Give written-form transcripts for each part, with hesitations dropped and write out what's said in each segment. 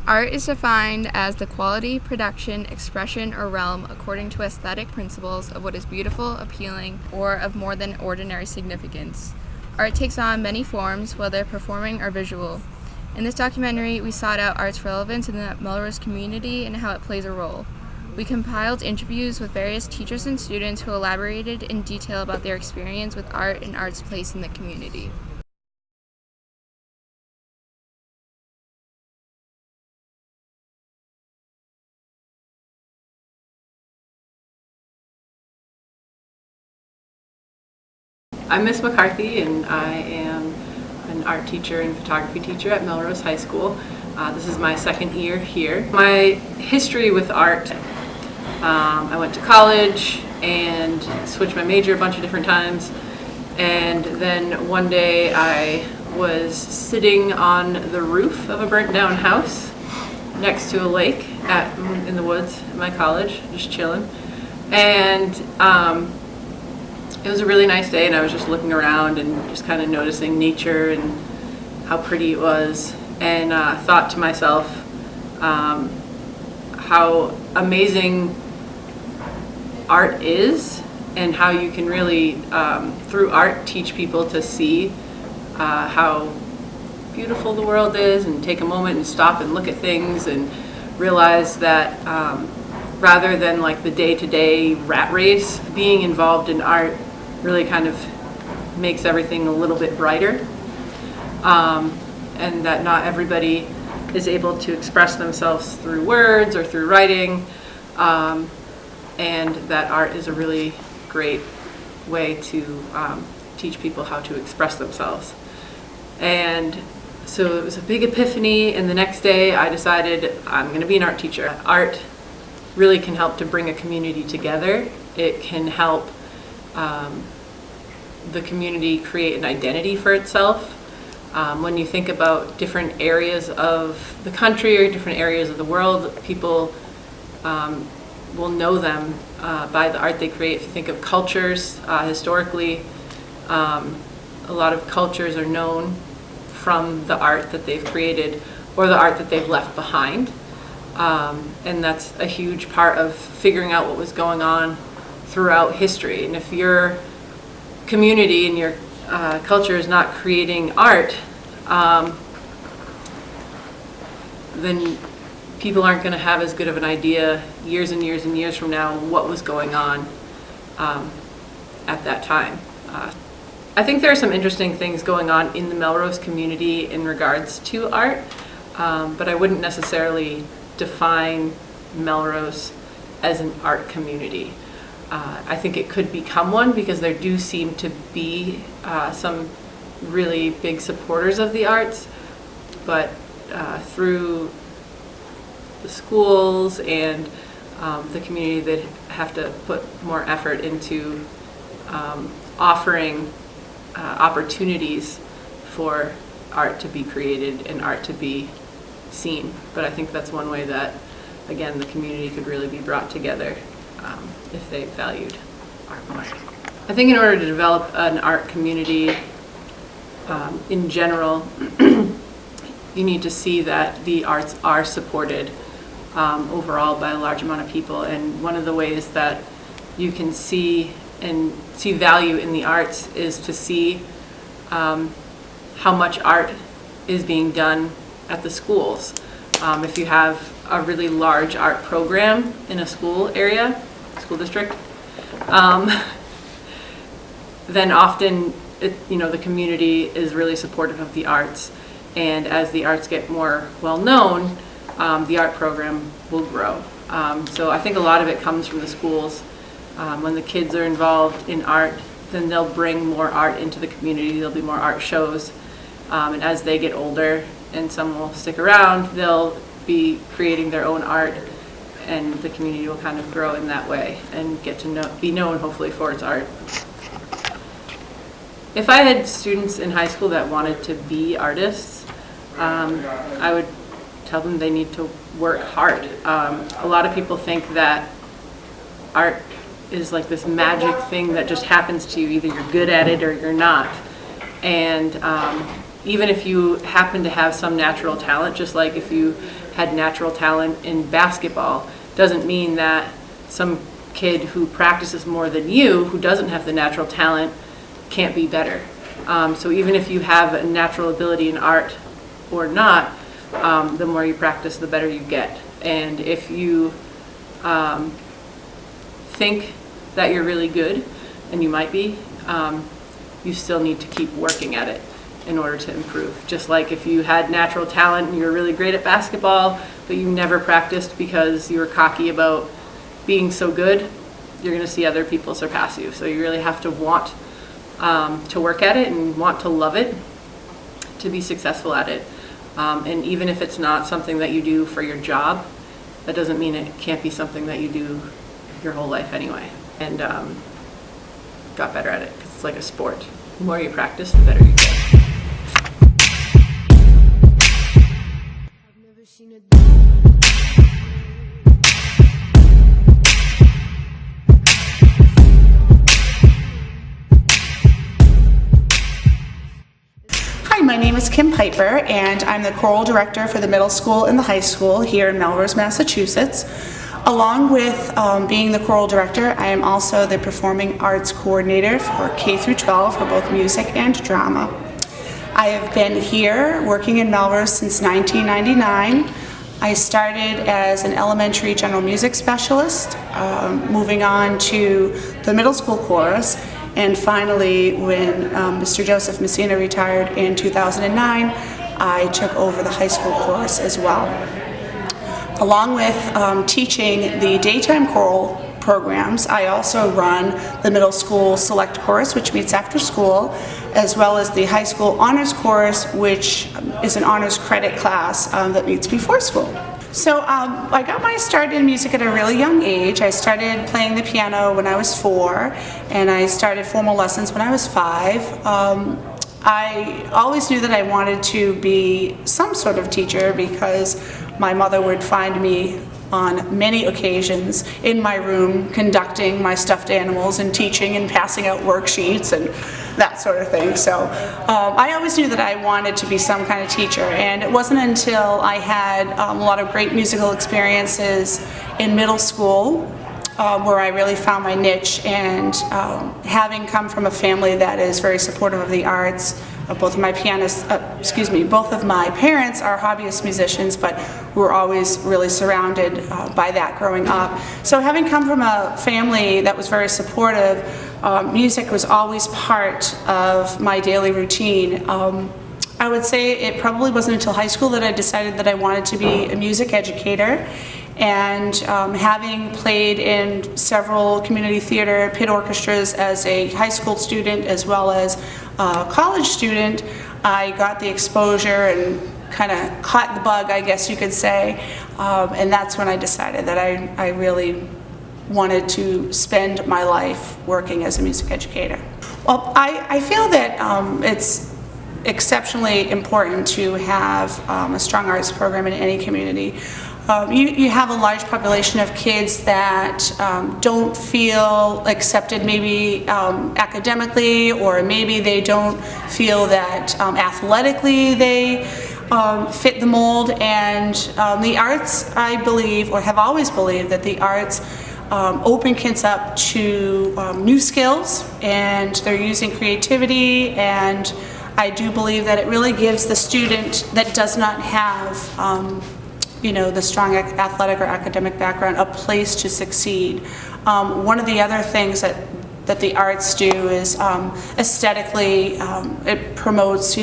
Art is defined as the quality, production, expression, or realm according to aesthetic principles of what is beautiful, appealing, or of more than ordinary significance. Art takes on many forms, whether performing or visual. In this documentary, we sought out art's relevance in the Melrose community and how it plays a role. We compiled interviews with various teachers and students who elaborated in detail about their experience with art and art's place in the community. I'm Miss McCarthy, and I am an art teacher and photography teacher at Melrose High School. This is my second year here. My history with art, I went to college and switched my major a bunch of different times, and then one day I was sitting on the roof of a burnt down house next to a lake in the woods at my college, just chilling, and it was a really nice day, and I was just looking around and just kind of noticing nature and how pretty it was, and thought to myself how amazing art is, and how you can really, through art, teach people to see how beautiful the world is, and take a moment and stop and look at things and realize that rather than like the day-to-day rat race, being involved in art really kind of makes everything a little bit brighter, and that not everybody is able to express themselves through words or through writing, and that art is a really great way to teach people how to express themselves. And so it was a big epiphany, and the next day I decided I'm going to be an art teacher. Art really can help to bring a community together. It can help the community create an identity for itself. When you think about different areas of the country or different areas of the world, people will know them by the art they create. If you think of cultures, historically, a lot of cultures are known from the art that they've created or the art that they've left behind. And that's a huge part of figuring out what was going on throughout history. And if your community and your culture is not creating art, then people aren't going to have as good of an idea years and years and years from now what was going on at that time. I think there are some interesting things going on in the Melrose community in regards to art, but I wouldn't necessarily define Melrose as an art community. I think it could become one because there do seem to be some really big supporters of the arts, but through the schools and the community that have to put more effort into offering opportunities for art to be created and art to be seen. But I think that's one way that, again, the community could really be brought together if they valued art more. I think in order to develop an art community in general, you need to see that the arts are supported overall by a large amount of people. And one of the ways that you can see value in the arts is to see how much art is being done at the schools. If you have a really large art program in a school school district, then often the community is really supportive of the arts, and as the arts get more well known, the art program will grow. So I think a lot of it comes from the schools. When the kids are involved in art, then they'll bring more art into the community. There'll be more art shows, and as they get older, and some will stick around, they'll be creating their own art, and the community will kind of grow in that way and get to be known hopefully for its art. If I had students in high school that wanted to be artists, I would tell them they need to work hard. A lot of people think that art is like this magic thing that just happens to you. Either you're good at it or you're not. And even if you happen to have some natural talent, just like if you had natural talent in basketball, doesn't mean that some kid who practices more than you, who doesn't have the natural talent, can't be better. So even if you have a natural ability in art or not, the more you practice, the better you get. And if you think that you're really good, and you might be, you still need to keep working at it in order to improve. Just like if you had natural talent and you were really great at basketball, but you never practiced because you were cocky about being so good, you're going to see other people surpass you. So you really have to want to work at it and want to love it to be successful at it. And even if it's not something that you do for your job, that doesn't mean it can't be something that you do your whole life anyway. And got better at it because it's like a sport. The more you practice, the better you get. Hi, my name is Kim Piper, and I'm the choral director for the middle school and the high school here in Melrose, Massachusetts. Along with being the choral director, I am also the performing arts coordinator for K through 12 for both music and drama. I have been here working in Melrose since 1999. I started as an elementary general music specialist, moving on to the middle school chorus, and finally when Mr. Joseph Messina retired in 2009, I took over the high school chorus as well. Along with teaching the daytime choral programs, I also run the middle school select chorus, which meets after school, as well as the high school honors chorus, which is an honors credit class that meets before school. So I got my start in music at a really young age. I started playing the piano when I was 4, and I started formal lessons when I was 5. I always knew that I wanted to be some sort of teacher because my mother would find me on many occasions in my room conducting my stuffed animals and teaching and passing out worksheets and that sort of thing. So I always knew that I wanted to be some kind of teacher, and it wasn't until I had a lot of great musical experiences in middle school where I really found my niche. And having come from a family that is very supportive of the arts, both of my both of my parents are hobbyist musicians, but we were always really surrounded by that growing up. So having come from a family that was very supportive, music was always part of my daily routine. I would say it probably wasn't until high school that I decided that I wanted to be a music educator. And having played in several community theater pit orchestras as a high school student as well as a college student, I got the exposure and kind of caught the bug, I guess you could say. And that's when I decided that I really wanted to spend my life working as a music educator. Well, I feel that it's exceptionally important to have a strong arts program in any community. You have a large population of kids that don't feel accepted maybe academically, or maybe they don't feel that athletically they fit the mold. And the arts, I believe, or have always believed, that the arts open kids up to new skills, and they're using creativity. And I do believe that it really gives the student that does not have the strong athletic or academic background a place to succeed. One of the other things that the arts do is aesthetically, it promotes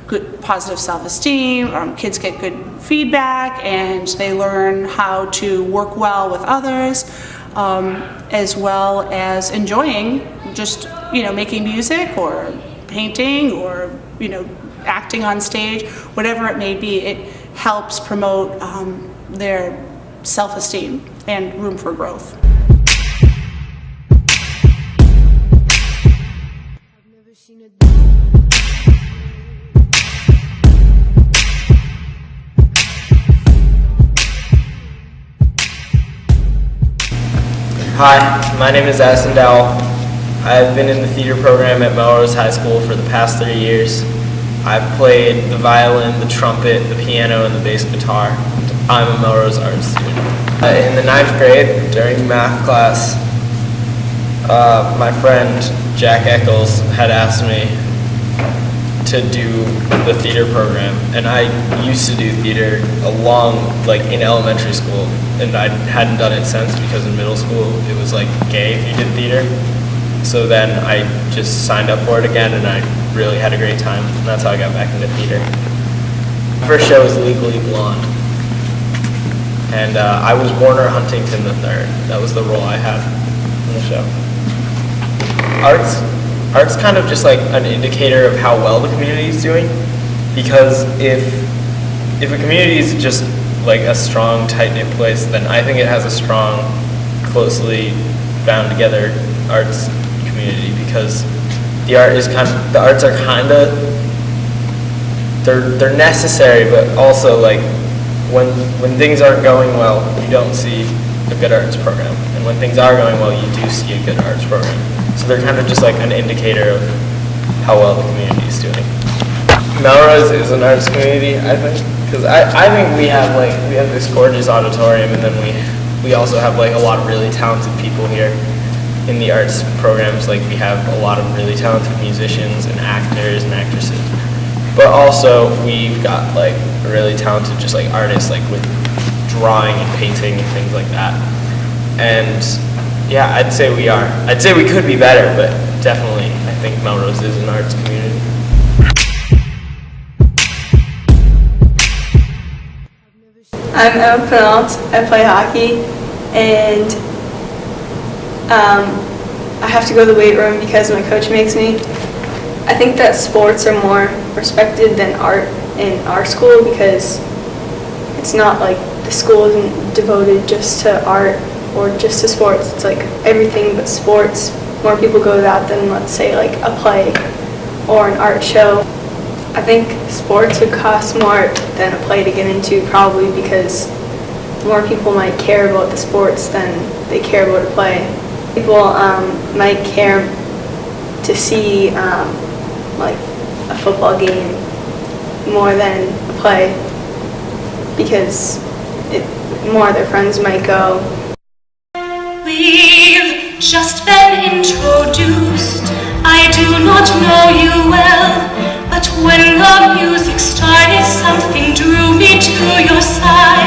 good positive self-esteem. Kids get good feedback, and they learn how to work well with others, as well as enjoying just making music or painting or acting on stage, whatever it may be. It helps promote their self-esteem and room for growth. Hi, my name is Addison Dowell. I've been in the theater program at Melrose High School for the past 3 years. I've played the violin, the trumpet, the piano, and the bass guitar. I'm a Melrose Arts student. In the 9th grade, during math class, my friend Jack Eccles had asked me to do the theater program, and I used to do theater in elementary school, and I hadn't done it since because in middle school it was like gay if you did theater. So then I just signed up for it again, and I really had a great time, and that's how I got back into theater. My first show was Legally Blonde, and I was Warner Huntington III. That was the role I had in the show. Art's kind of just like an indicator of how well the community is doing, because if a community is just like a strong, tight-knit place, then I think it has a strong, closely bound together arts community, because the arts are kind of, they're necessary, but also like when things aren't going well, you don't see a good arts program, and when things are going well, you do see a good arts program. So they're kind of just like an indicator of how well the community is doing. Melrose is an arts community, I think, because I think we have this gorgeous auditorium, and then we also have like a lot of really talented people here in the arts programs. Like we have a lot of really talented musicians and actors and actresses, but also we've got like really talented just like artists, like with drawing and painting and things like that. And yeah, I'd say we are. I'd say we could be better, but definitely I think Melrose is an arts community. I'm Emma Penalt. I play hockey, and I have to go to the weight room because my coach makes me. I think that sports are more respected than art in our school, because it's not like the school isn't devoted just to art or just to sports. It's like everything but sports. More people go to that than, let's say, like a play or an art show. I think sports would cost more than a play to get into, probably because more people might care about the sports than they care about a play. People might care to see like a football game more than a play, because more of their friends might go. We've just been introduced. I do not know you well, but when the music started, something drew me to your side.